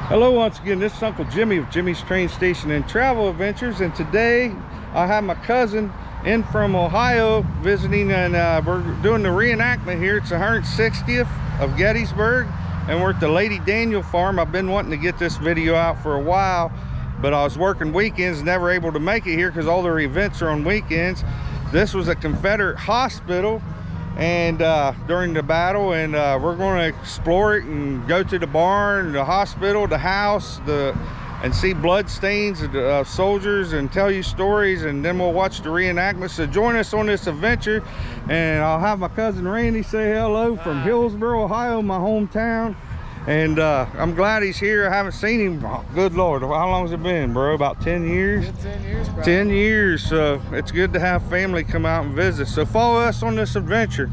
Hello once again, this is Uncle Jimmy of Jimmy's Train Station and Travel Adventures, and today I have my cousin in from Ohio visiting, and we're doing the reenactment here. It's the 160th of Gettysburg, and we're at the Lady Daniel Farm. I've been wanting to get this video out for a while, but I was working weekends, never able to make it here because all their events are on weekends. This was a Confederate hospital and during the battle, and we're going to explore it and go to the barn, the hospital, the house, and see blood stains of soldiers and tell you stories, and then we'll watch the reenactment. So join us on this adventure, and I'll have my cousin Randy say hello from Hillsboro, Ohio, my hometown. And I'm glad he's here. I haven't seen him. Oh, good Lord, how long has it been, bro? About 10 years? 10 years, bro. 10 years, so it's good to have family come out and visit. So follow us on this adventure.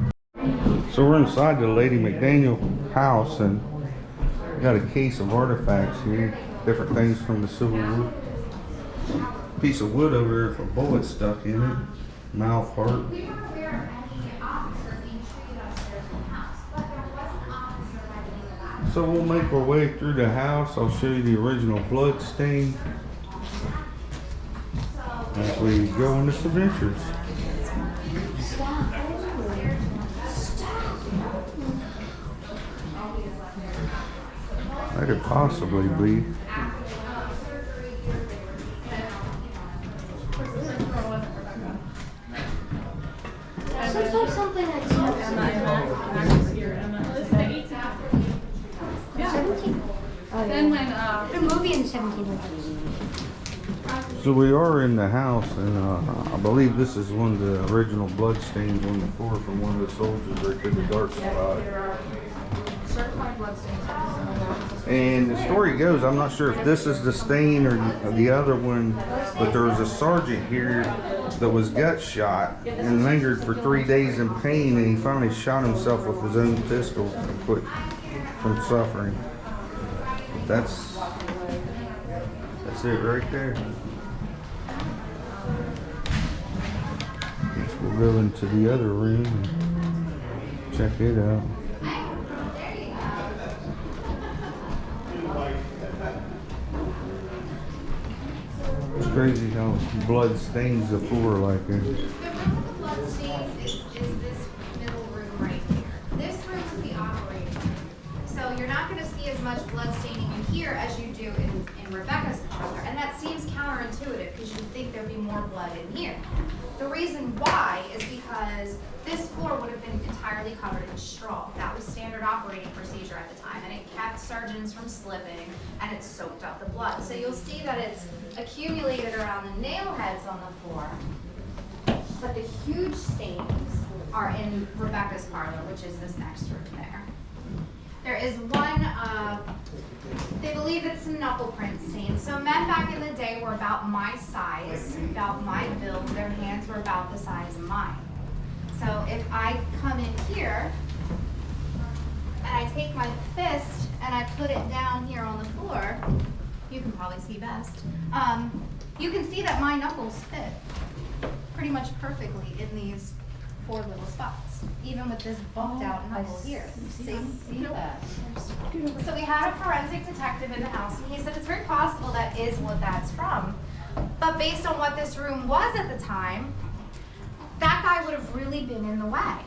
So we're inside the Lady McDaniel house, and we got a case of artifacts here. Different things from the Civil War. Piece of wood over there with a bullet stuck in it. Mouth heart. So we'll make our way through the house. I'll show you the original blood stain as we go on this adventure. That could possibly be. Something like then when the movie in 1700s. So we are in the house, and I believe this is one of the original blood stains on the floor from one of the soldiers right to the dark spot. Certified blood stains. And the story goes, I'm not sure if this is the stain or the other one, but there was a sergeant here that was gut shot and lingered for 3 days in pain, and he finally shot himself with his own pistol to quit from suffering. That's it right there. Guess we'll go into the other room and check it out. It's crazy how blood stains the floor like this. The room with the blood stains is this middle room right here. This room is the operating room. So you're not going to see as much blood staining in here as you do in Rebecca's parlor. And that seems counterintuitive because you'd think there'd be more blood in here. The reason why is because this floor would have been entirely covered in straw. That was standard operating procedure at the time, and it kept surgeons from slipping, and it soaked up the blood. So you'll see that it's accumulated around the nail heads on the floor, but the huge stains are in Rebecca's parlor, which is this next room there. There is one, they believe it's some knuckle print stain. So men back in the day were about my size, about my build. Their hands were about the size of mine. So if I come in here and I take my fist and I put it down here on the floor, you can probably see best. You can see that my knuckles fit pretty much perfectly in these 4 little spots, even with this bumped out knuckle here. See that? So we had a forensic detective in the house, and he said it's very possible that is what that's from. But based on what this room was at the time, that guy would have really been in the way.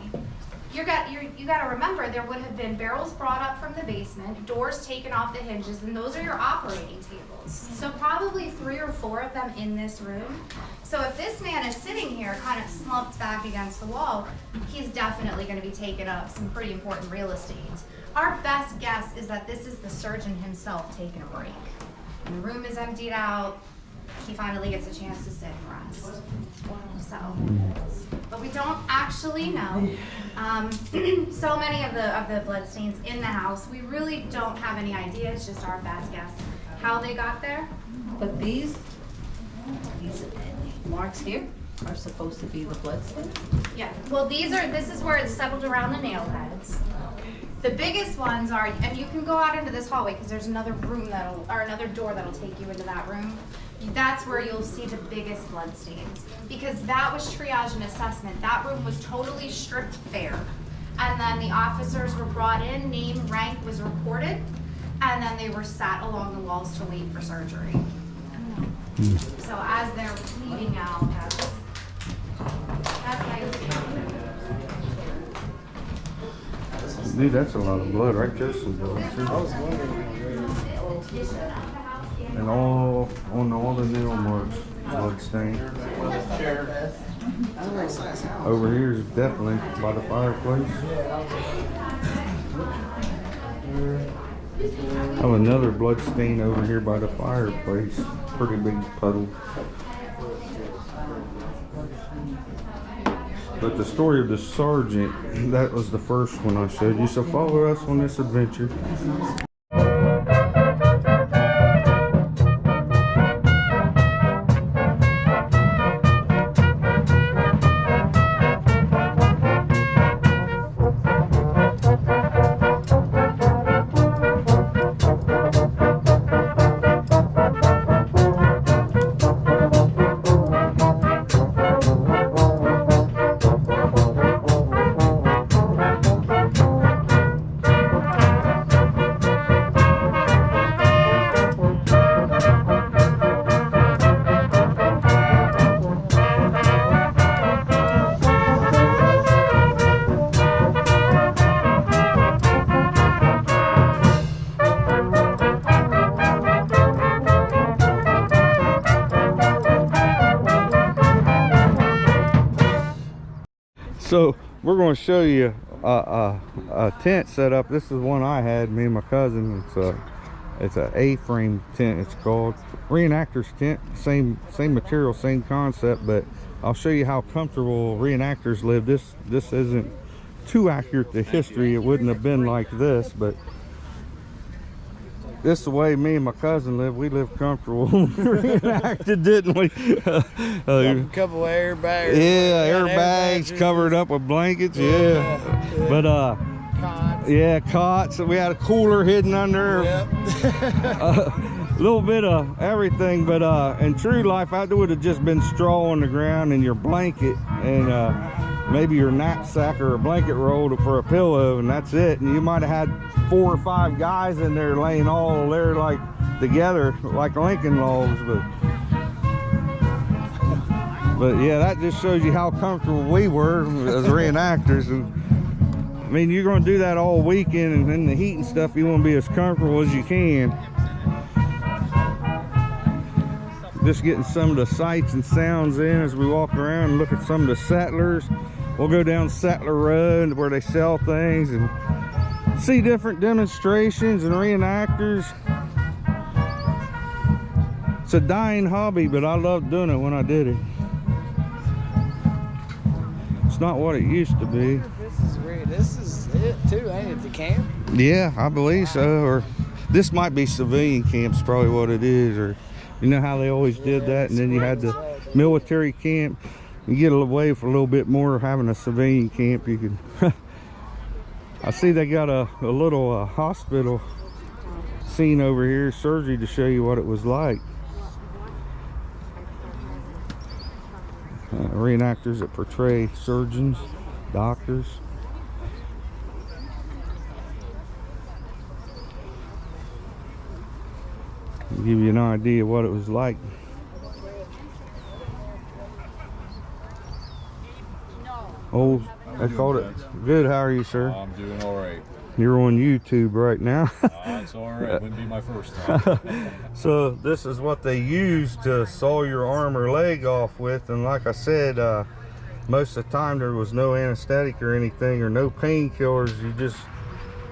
You got to remember, there would have been barrels brought up from the basement, doors taken off the hinges, and those are your operating tables. So probably 3 or 4 of them in this room. So if this man is sitting here kind of slumped back against the wall, he's definitely going to be taking up some pretty important real estate. Our best guess is that this is the surgeon himself taking a break. And the room is emptied out. he finally gets a chance to sit and rest. So, but we don't actually know. So many of the blood stains in the house, we really don't have any idea. It's just our best guess how they got there. But these marks here are supposed to be the blood stains? Yeah, well this is where it's settled around the nail heads. The biggest ones are, and you can go out into this hallway because there's another room or another door that'll take you into that room. That's where you'll see the biggest blood stains because that was triage and assessment. That room was totally stripped bare. And then the officers were brought in, name, rank was recorded, and then they were sat along the walls to wait for surgery. So as they're bleeding out, that's how you see it. Dude, that's a lot of blood right there. Some blood. And all on all the nail marks, blood stain. Over here is definitely by the fireplace. Oh, another blood stain over here by the fireplace. Pretty big puddle. But the story of the sergeant, that was the first one I showed you. So follow us on this adventure. So we're going to show you a tent setup. This is one I had, me and my cousin. It's a A-frame tent. It's called Reenactor's tent. Same material, same concept. But I'll show you how comfortable reenactors live. This isn't too accurate to history. It wouldn't have been like this, but this is the way me and my cousin lived. We lived comfortable. Reenacted, didn't we? A couple of airbags. Yeah, airbags covered up with blankets. Yeah, but Cots. yeah, cots. We had a cooler hidden under. Yep. A little bit of everything, but in true life, I would have just been straw on the ground and your blanket and maybe your knapsack or a blanket roll for a pillow, and that's it. And you might have had 4 or 5 guys in there laying all there like together like Lincoln logs, but yeah, that just shows you how comfortable we were as reenactors. And I mean, you're going to do that all weekend, and in the heat and stuff, you want to be as comfortable as you can. Just getting some of the sights and sounds in as we walk around and look at some of the settlers. We'll go down Settler Road where they sell things and see different demonstrations and reenactors. It's a dying hobby, but I loved doing it when I did it. It's not what it used to be. This is it too, ain't it? The camp? Yeah, I believe so. Or this might be civilian camps, probably what it is. Or you know how they always did that, and then you had the military camp. You get away for a little bit more having a civilian camp. You can. I see they got a little hospital scene over here, surgery, to show you what it was like. Reenactors that portray surgeons, doctors. Give you an idea what it was like. Oh, they called it good. How are you, sir? I'm doing all right. You're on YouTube right now. It's all right. Wouldn't be my first time. So this is what they use to saw your arm or leg off with, and like I said, most of the time there was no anesthetic or anything, or no painkillers. You just,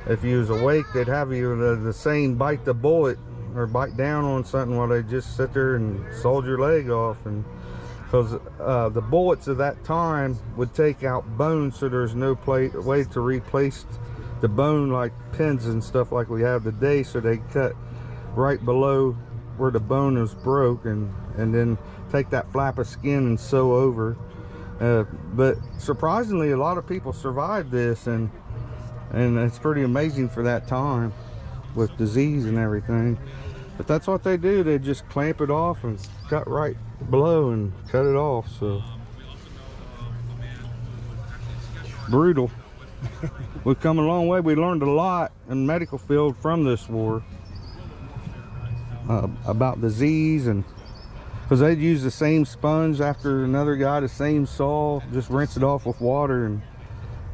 if you was awake, they'd have you the saying, bite the bullet, or bite down on something while they just sit there and sawed your leg off. And because the bullets of that time would take out bones, so there's no way to replace the bone like pins and stuff like we have today, so they cut right below where the bone is broke, and then take that flap of skin and sew over. But surprisingly, a lot of people survived this, and it's pretty amazing for that time with disease and everything. But that's what they do. They just clamp it off and cut right below and cut it off. So brutal. We've come a long way. We learned a lot in the medical field from this war about disease, and because they'd use the same sponge after another guy, the same saw, just rinse it off with water, and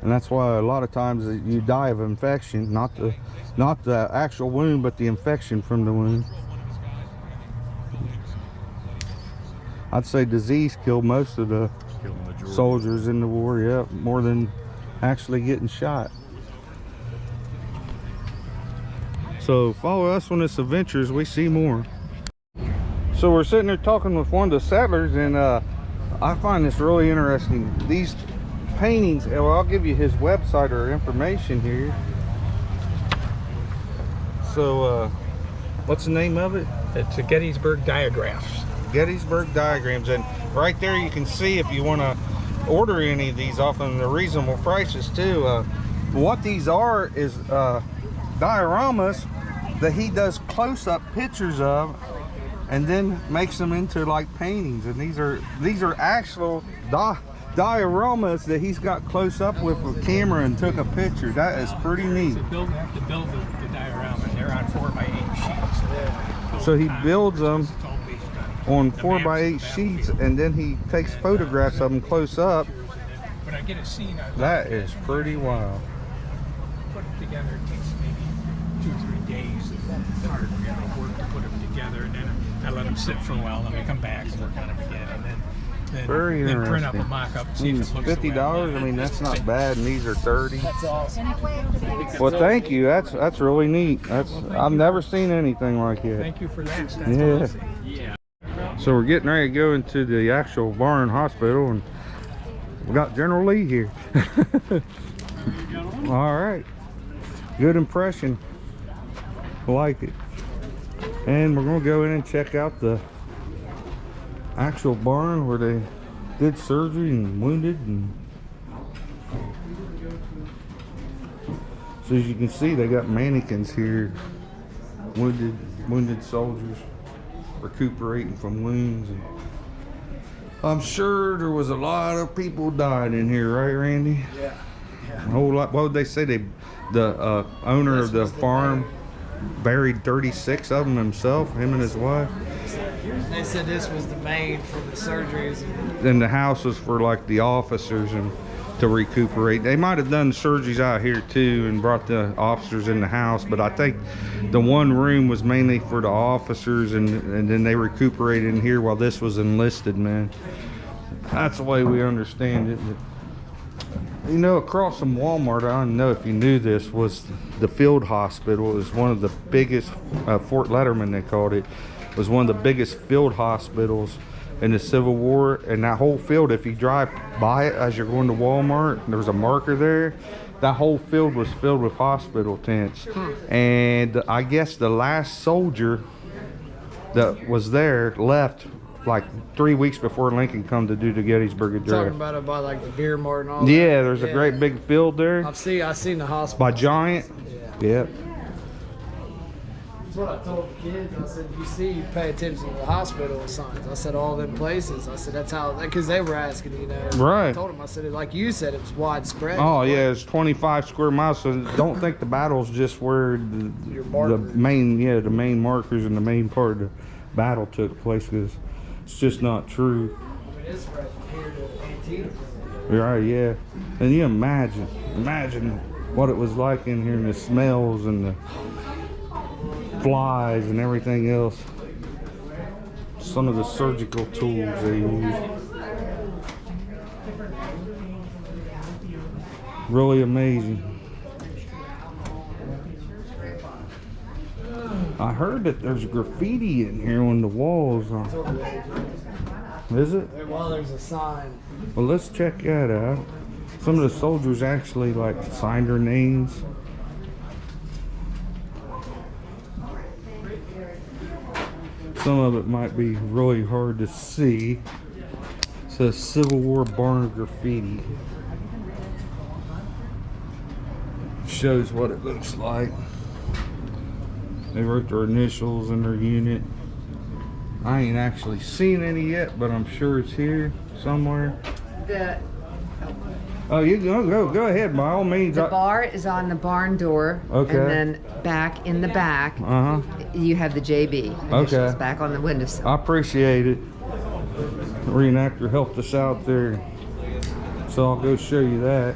that's why a lot of times you die of infection, not the actual wound, but the infection from the wound. I'd say disease killed most of the soldiers in the war, yeah, more than actually getting shot. So follow us on this adventure as we see more. So we're sitting there talking with one of the settlers, and I find this really interesting. These paintings, well, I'll give you his website or information here. So what's the name of it? It's a Gettysburg Diagraphs. Gettysburg Diagrams, and right there you can see if you want to order any of these off them, the reasonable prices too. What these are is dioramas that he does close-up pictures of, and then makes them into like paintings. And these are actual dioramas that he's got close up with a camera and took a picture. That is pretty neat. You have to build the diorama. They're on 4x8 sheets. So he builds them on 4x8 sheets, and then he takes photographs of them close up. When I get a scene, that is pretty wild. Put it together. It takes maybe 2 or 3 days of hard work to put them together, and then I let them sit for a while, and then we come back and work on them again, and then very then interesting. print up a mock-up. See if it looks $50. I mean, that's not bad, and these are 30. That's awesome. Well, thank you. That's really neat. I've never seen anything like it. Thank you for that. That's awesome. Yeah. So we're getting ready to go into the actual barn hospital, and we got General Lee here. All right, good impression. I like it. And we're gonna go in and check out the actual barn where they did surgery and wounded. And so as you can see, they got mannequins here, wounded soldiers recuperating from wounds. And I'm sure there was a lot of people died in here, right, Randy? Yeah. A whole lot. What would they say? The owner of the farm buried 36 of them himself, him and his wife. They said this was the main for the surgeries. And the house was for like the officers and to recuperate. They might have done surgeries out here too and brought the officers in the house, but I think the one room was mainly for the officers, and then they recuperated in here while this was enlisted, man. That's the way we understand it. But, you know, across from Walmart, I don't know if you knew this, was the field hospital. It was one of the biggest, Fort Letterman they called it, was one of the biggest field hospitals in the Civil War. And that whole field, if you drive by it as you're going to Walmart, there's a marker there. That whole field was filled with hospital tents. And I guess the last soldier that was there left like 3 weeks before Lincoln come to do the Gettysburg address. Talking about it by like the beer mart and all that. Yeah, there's a great big field there. I seen the hospital. By Giant. Yeah. Yep. That's what I told the kids. I said, you pay attention to the hospital signs. I said, all them places. I said, that's how, because they were asking, you know. Right. I told them, I said, like you said, it was widespread. Oh yeah, it's 25 square miles. So don't think the battle's just where the main markers and the main part of the battle took place, because it's just not true. I mean, it's right from here to Antietam. Right, yeah. And you imagine what it was like in here, and the smells and the flies and everything else. Some of the surgical tools they use. Really amazing. I heard that there's graffiti in here on the walls. Is it? Well, there's a sign. Well, let's check that out. Some of the soldiers actually like signed their names. Some of it might be really hard to see. It says Civil War barn graffiti. Shows what it looks like. They wrote their initials and their unit. I ain't actually seen any yet, but I'm sure it's here somewhere. Oh, you go ahead, by all means. The bar is on the barn door. Okay. And then back in the back, you have the JB. Okay. Back on the windowsill. I appreciate it. The reenactor helped us out there, so I'll go show you that.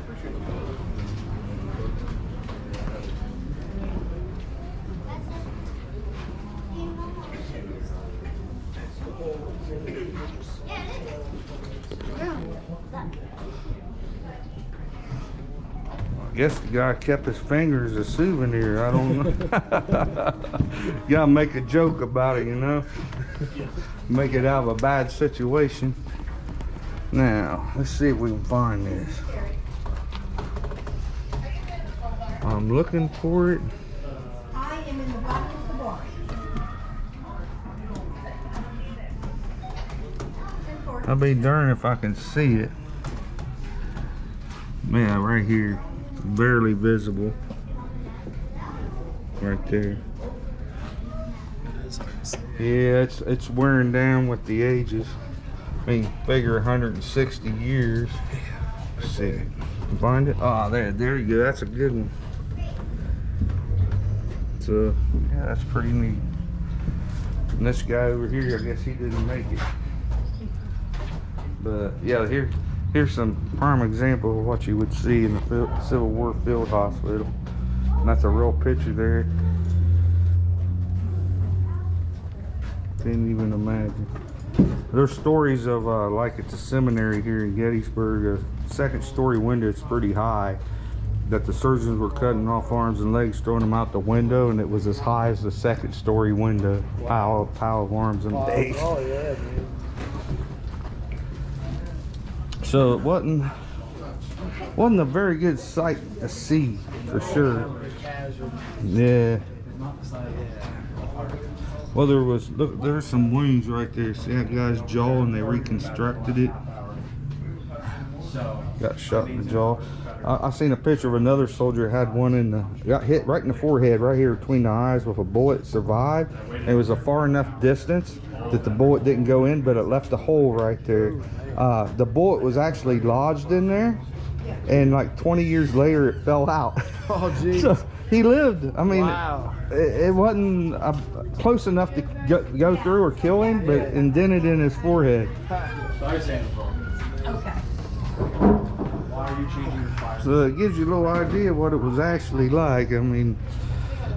I guess the guy kept his finger as a souvenir. I don't know. You gotta make a joke about it, you know? Make it out of a bad situation. Now, let's see if we can find this. I'm looking for it. I am in the bottom of the bar. I'll be darned if I can see it. Man, right here. Barely visible. Right there. Yeah, it's wearing down with the ages. I mean, figure 160 years. Let's see. Find it? Oh, there you go. That's a good one. So, yeah, that's pretty neat. And this guy over here, I guess he didn't make it. But, yeah, here's some prime example of what you would see in the Civil War field hospital. And that's a real picture there. Didn't even imagine. There's stories of like at the seminary here in Gettysburg, a second story window, it's pretty high, that the surgeons were cutting off arms and legs, throwing them out the window, and it was as high as the second story window. Wow. Pile of arms and legs. Oh yeah, man. So it wasn't a very good sight to see, for sure. Yeah. Well, there's some wounds right there. See that guy's jaw, and they reconstructed it. Got shot in the jaw. I seen a picture of another soldier had one got hit right in the forehead, right here between the eyes with a bullet. Survived. And it was a far enough distance that the bullet didn't go in, but it left a hole right there. The bullet was actually lodged in there, and like 20 years later it fell out. Oh geez. So he lived. I mean, wow. it wasn't close enough to go through or kill him, but indented in his forehead. Okay. So it gives you a little idea what it was actually like. I mean,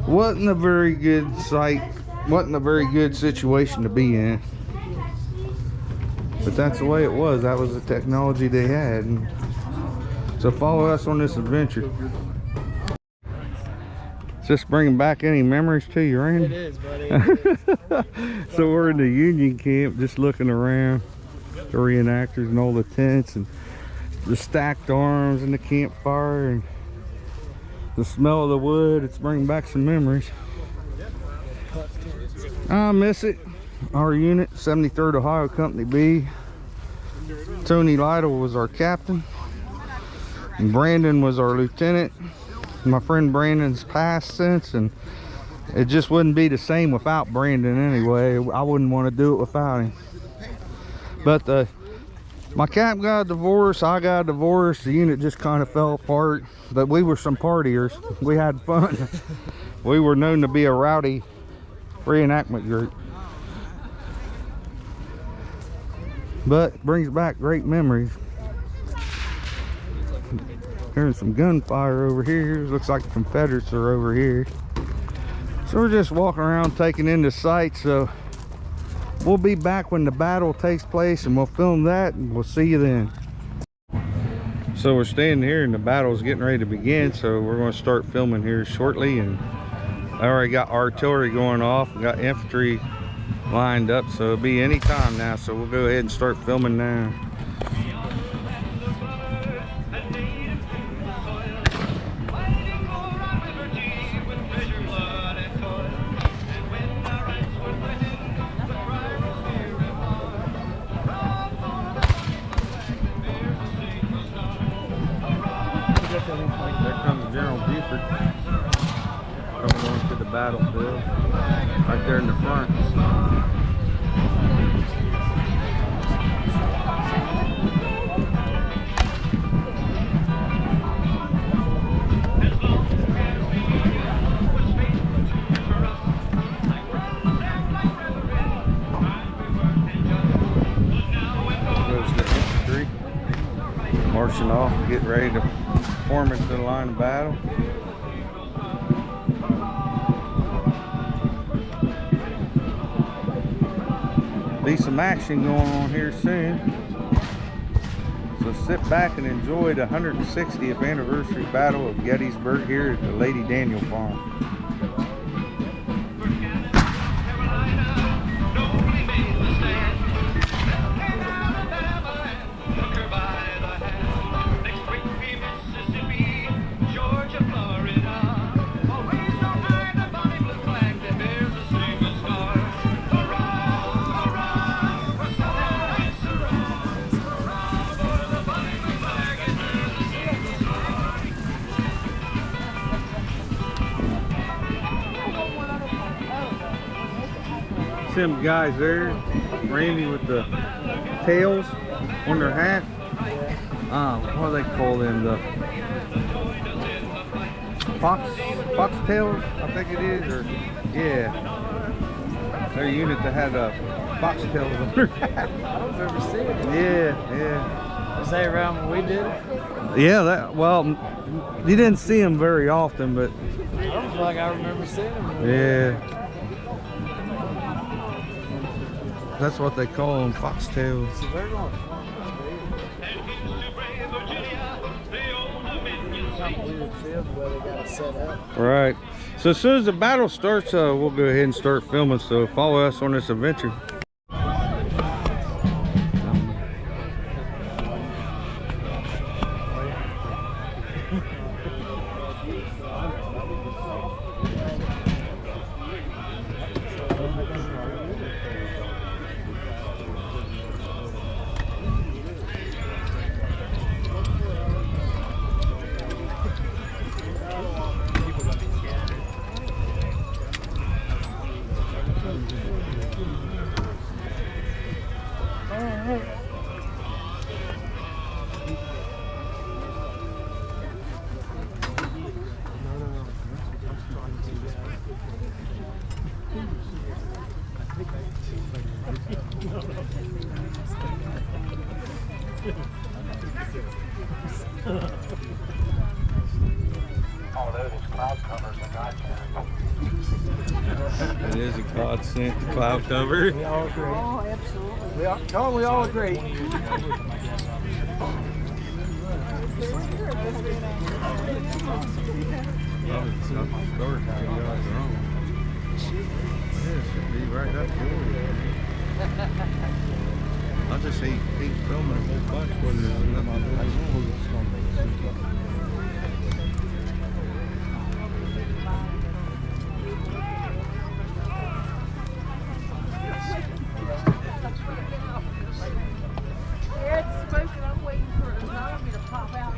wasn't a very good sight, wasn't a very good situation to be in. But that's the way it was. That was the technology they had. And so follow us on this adventure. Is this bringing back any memories to you, Randy? It is, buddy. It is. So we're in the Union camp, just looking around, the reenactors and all the tents and the stacked arms and the campfire and the smell of the wood. It's bringing back some memories. I miss it. Our unit, 73rd Ohio Company B. Tony Lytle was our captain, and Brandon was our lieutenant. My friend Brandon's passed since, and it just wouldn't be the same without Brandon anyway. I wouldn't want to do it without him. But my cap got a divorce, I got a divorce, the unit just kind of fell apart. But we were some partiers. We had fun. We were known to be a rowdy reenactment group. But brings back great memories. Hearing some gunfire over here. Looks like the Confederates are over here. So we're just walking around taking in the sights. So we'll be back when the battle takes place, and we'll film that, and we'll see you then. So we're standing here and the battle's getting ready to begin, so we're going to start filming here shortly, and I already got artillery going off. We got infantry lined up, so it'll be any time now. So we'll go ahead and start filming now. There comes General Buford coming on to the battlefield, right there in the front. Goes the infantry, marching off, getting ready to form into the line of battle. Be some action going on here soon. So sit back and enjoy the 160th anniversary Battle of Gettysburg here at the Lady Daniel Farm. Them guys there, Randy with the tails on their hat. What do they call them? The fox tails, I think it is, or yeah. Their unit that had a fox tails on their hat. I don't remember seeing it. Yeah. Was they around when we did it? Yeah, well, you didn't see them very often, but I don't feel like I remember seeing them. yeah. That's what they call them, foxtails. So they're going. Weird field where they got it set up. Right. So as soon as the battle starts, we'll go ahead and start filming. So follow us on this adventure. It is a godsend, the cloud cover. We all agree. Oh, absolutely. We all agree. Right up here. I just hate filming a whole bunch when there's nothing. It's smoking. I'm waiting for a zombie to pop out.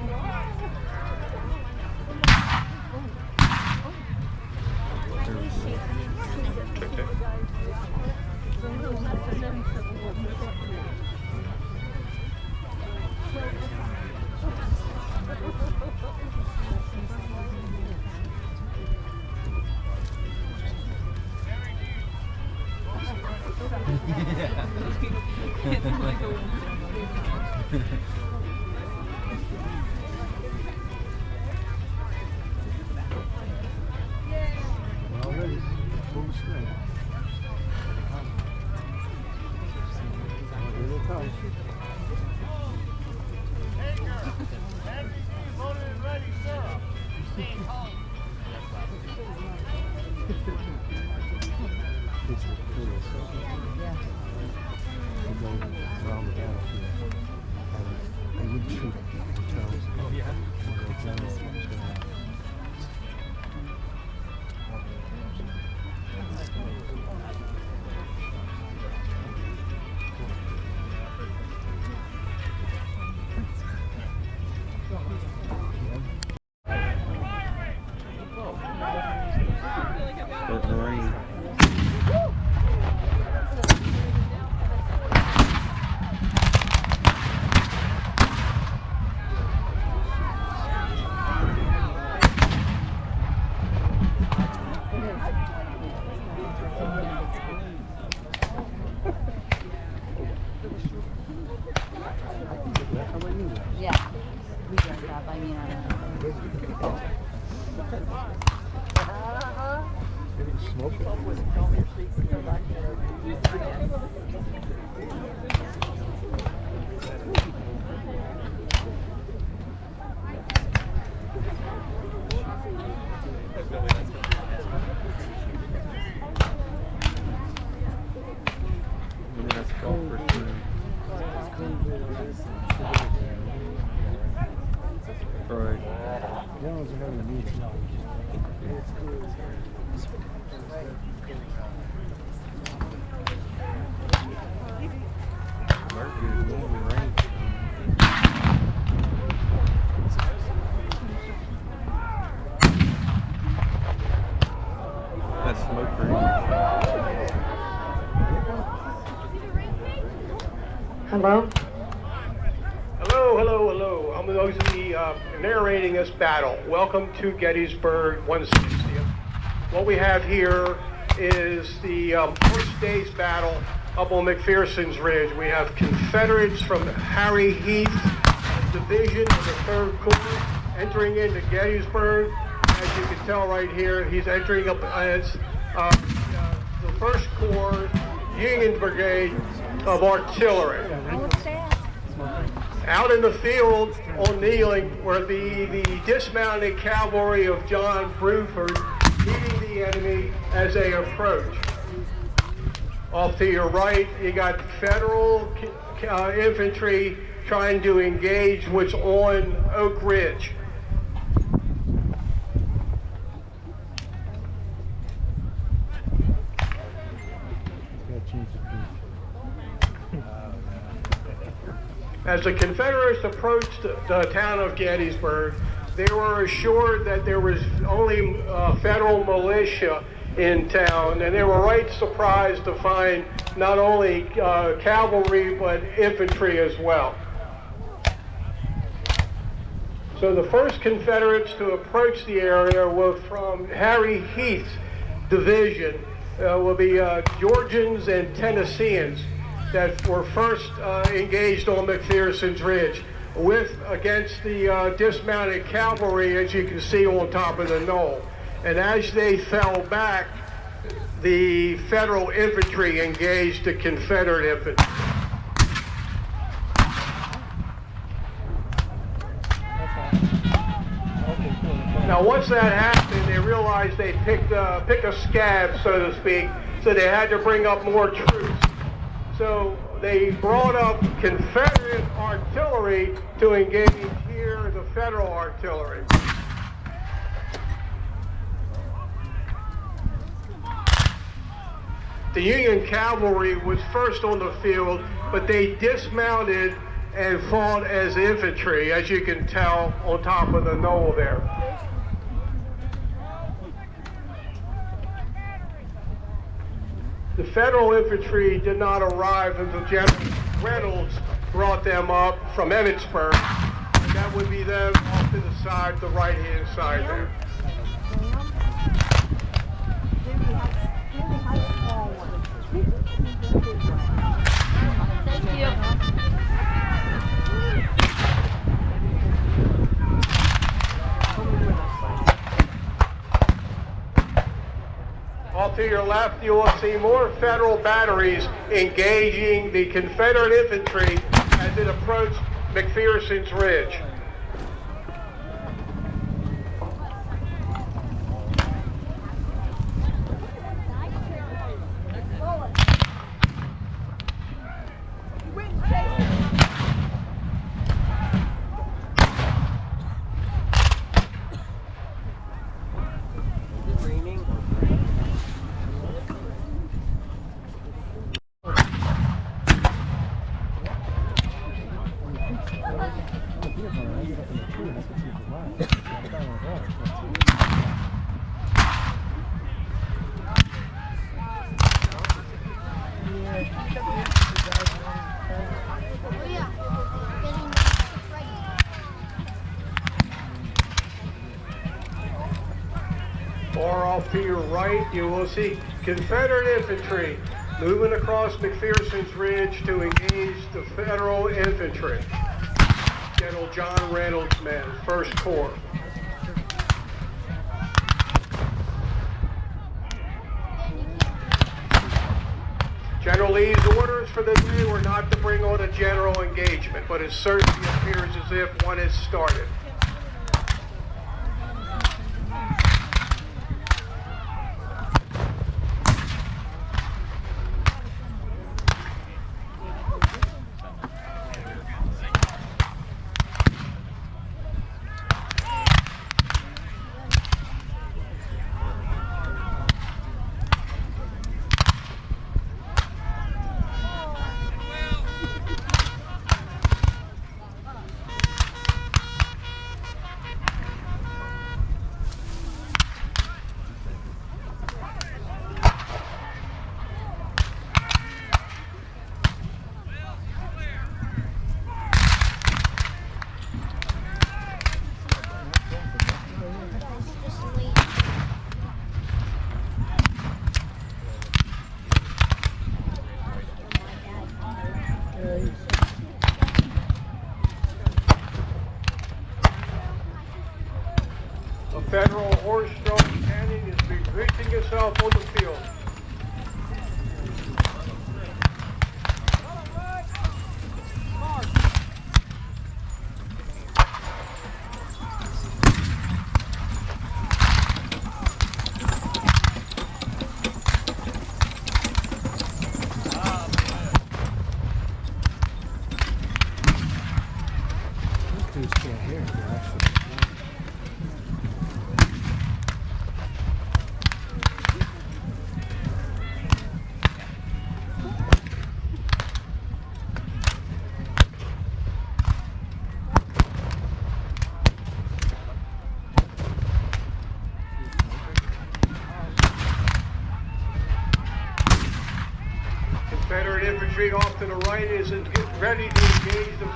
That's smoke ring. Hello? Hello. I'm going to be narrating this battle. Welcome to Gettysburg 160th. What we have here is the first day's battle up on McPherson's Ridge. We have Confederates from Harry Heath's division of the 3rd Corps entering into Gettysburg. As you can tell right here, he's entering up as the 1st Corps Union Brigade of Artillery. Out in the field on kneeling were the dismounted cavalry of John Bruford meeting the enemy as they approach. Off to your right, you got Federal infantry trying to engage what's on Oak Ridge. As the Confederates approached the town of Gettysburg, they were assured that there was only Federal militia in town, and they were right surprised to find not only cavalry but infantry as well. So the first Confederates to approach the area were from Harry Heath's division, will be Georgians and Tennesseans that were first engaged on McPherson's Ridge against the dismounted cavalry, as you can see on top of the knoll. And as they fell back, the Federal infantry engaged the Confederate infantry. Now once that happened, they realized they picked a scab, so to speak, so they had to bring up more troops. So they brought up Confederate artillery to engage here, the Federal artillery. The Union cavalry was first on the field, but they dismounted and fought as infantry, as you can tell on top of the knoll there. The Federal infantry did not arrive until General Reynolds brought them up from Emmitsburg, and that would be them off to the side, the right-hand side there. Thank you. Off to your left, you will see more Federal batteries engaging the Confederate infantry as it approached McPherson's Ridge. Far off to your right, you will see Confederate infantry moving across McPherson's Ridge to engage the Federal infantry. General John Reynolds' men, 1st Corps. General Lee's orders for the day were not to bring on a general engagement, but it certainly appears as if one has started. A federal horse-drawn cannon is presenting itself on the field. These dudes can't hear me, actually. Confederate infantry off to the right is ready to engage the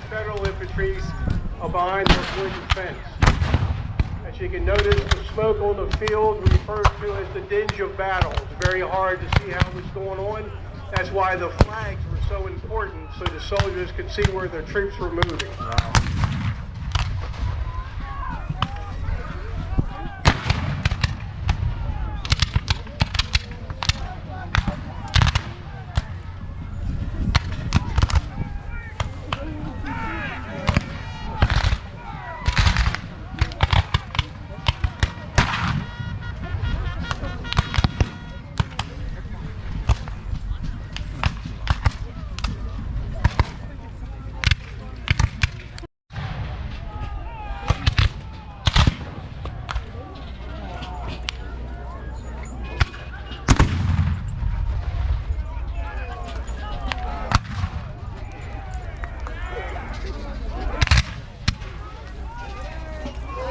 Federal infantry behind the wooden fence. As you can notice, the smoke on the field referred to as the dinge of battle. It's very hard to see how it's going on. That's why the flags were so important, so the soldiers could see where their troops were moving.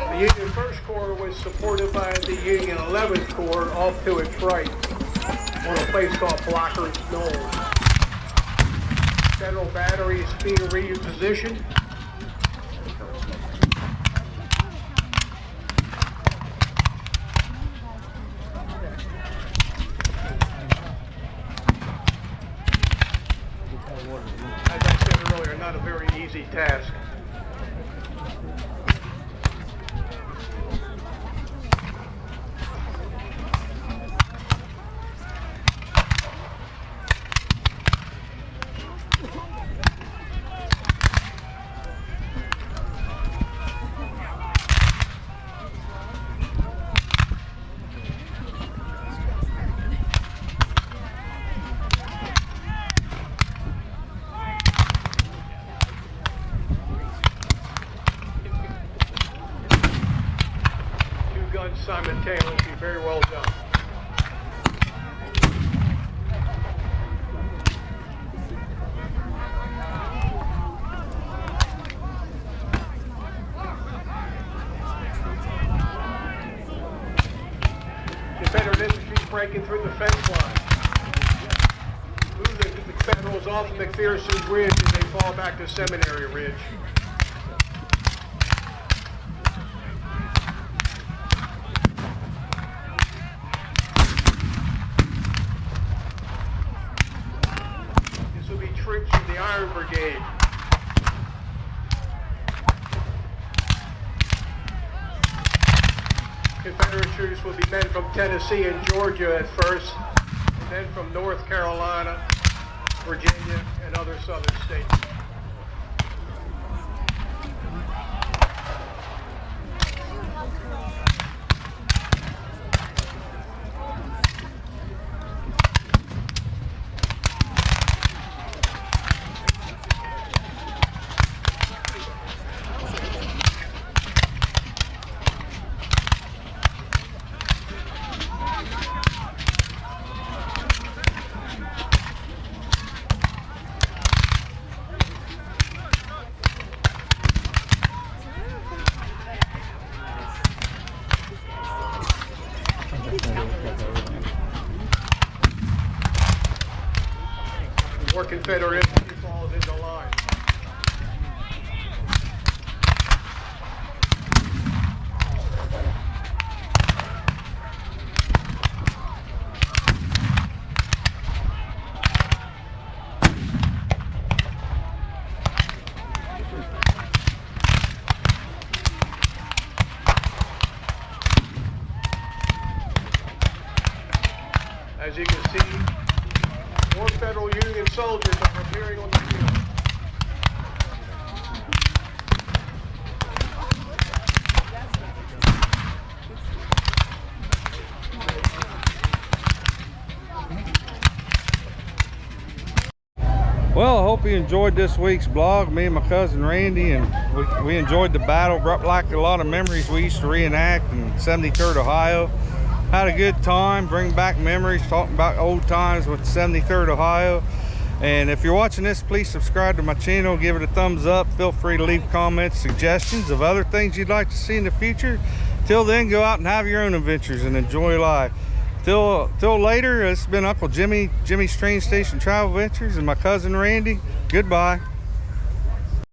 The Union 1st Corps was supported by the Union 11th Corps off to its right on a place called Blocker's Knoll. Federal batteries being repositioned. As I said earlier, not a very easy task. Simultaneously, very well done. Confederate infantry breaking through the fence line. Moving the Federals off McPherson's Ridge as they fall back to Seminary Ridge. Troops from the Iron Brigade. Confederate troops will be men from Tennessee and Georgia at first, and then from North Carolina, Virginia, and other southern states. More Confederate infantry falls into line. As you can see, more Federal Union soldiers are appearing on the field. Well, I hope you enjoyed this week's vlog. Me and my cousin Randy, and we enjoyed the battle. Brought back a lot of memories we used to reenact in 73rd Ohio. Had a good time, bring back memories, talking about old times with 73rd Ohio. And if you're watching this, please subscribe to my channel, give it a thumbs up. Feel free to leave comments, suggestions of other things you'd like to see in the future. Till then, go out and have your own adventures and enjoy life. Till later, it's been Uncle Jimmy's Train Station Travel Adventures, and my cousin Randy. Goodbye.